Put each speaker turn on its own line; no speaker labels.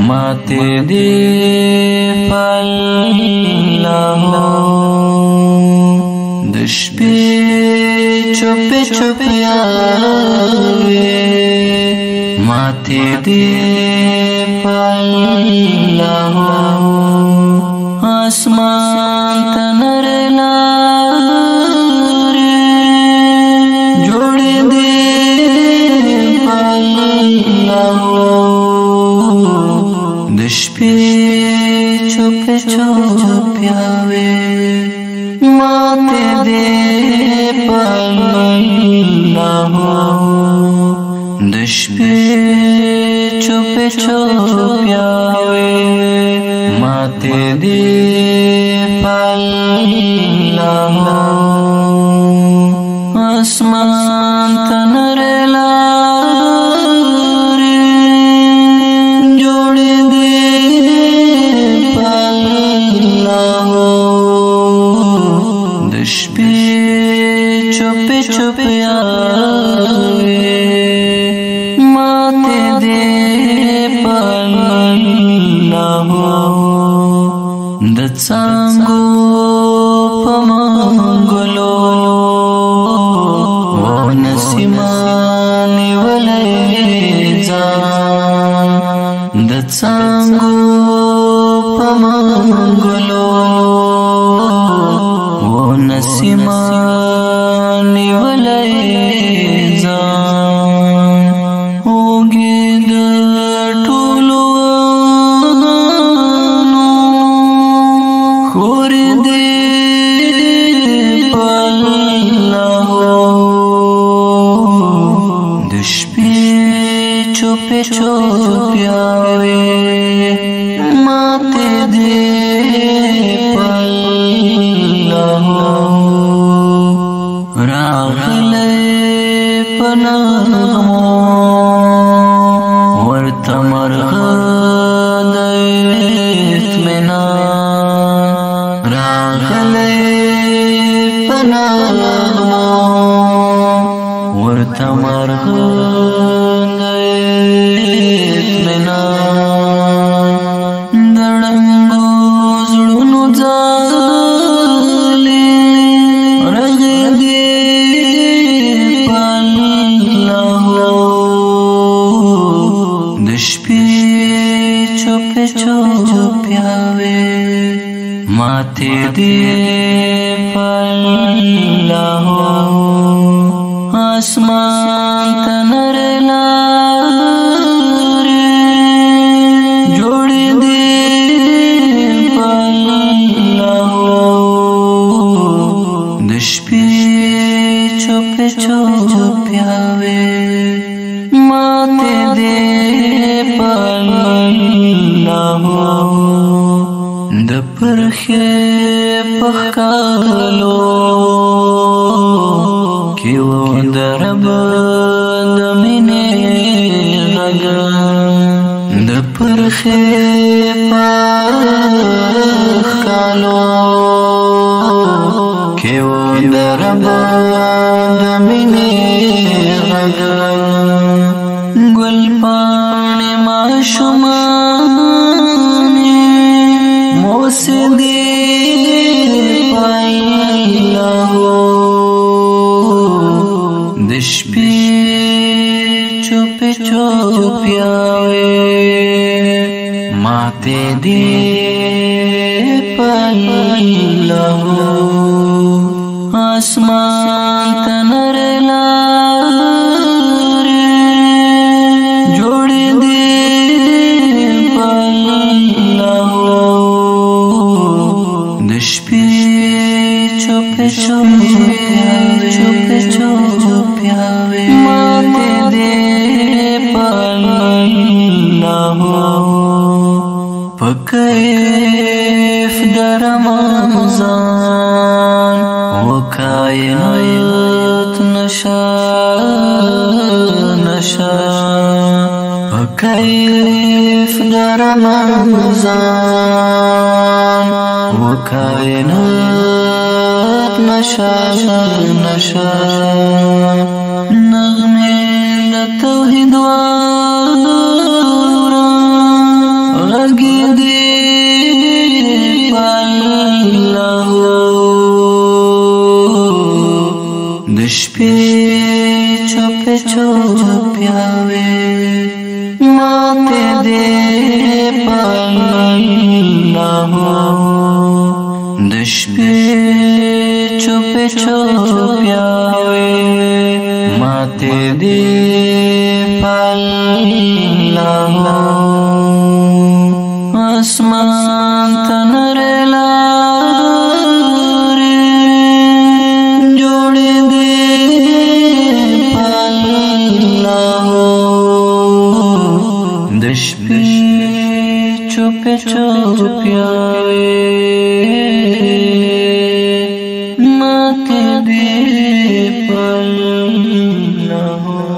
माते दे पल्ला दुष्पे चुपे चुपे आवे माते दे पल्ला आसमान तनरला जोड़े दे पल्ला दुष्पे चुपे चुपे आवे माते दे पल्ला दुष्पे चुपे चुपे आवे माते दे पल्ला आसमान तनरला जोड़े दे पल्ला दुष्पे चुपे चुपे आवे माते दे पल्ला दत्सांगो पमंगलो नसीमानि वलयजा दत्सांगो पमंगलो नसीमानि वलयजा होगे दटुलो खोर दे पल्ला दुष्पे चुपे चुपे आवे माते दे पल्ला रागले पनागमो वर्तमर दैत मेना रागले पनागमो वर्तमर चुपे चुपे आवे माते दे पल्ला आसमान तनरला जोड़े दे पल्ला दुष्पे चुपे चुपे आवे माते दे पल्ला दपरखे पकालो क्यों दरब दमिने लगा दपरखे पकालो क्यों दरब दमिने लगा गुल पाने माशुमाने मोसे दे पल्ला दुष्पे चुपे चुपे आवे माते दे पल्ला आसमान तनरला जोड़े दे पल्ला दुष्पे चुपे चुपे आवे माते दे पल्ला पकैफ दरमज़ान वकायत नशा नशा पकैफ दरमज़ान वकायत نشا نشا نغمه د توحید واورا غږ دې الله د شپې چوپ چوپ یاوي ماته دې الله د شپې چوپ چوپ یاوي ماته دې الله اسمان تنر لارې جوړې دې الله د شپې چوپ چوپ یاوي ماته دې الله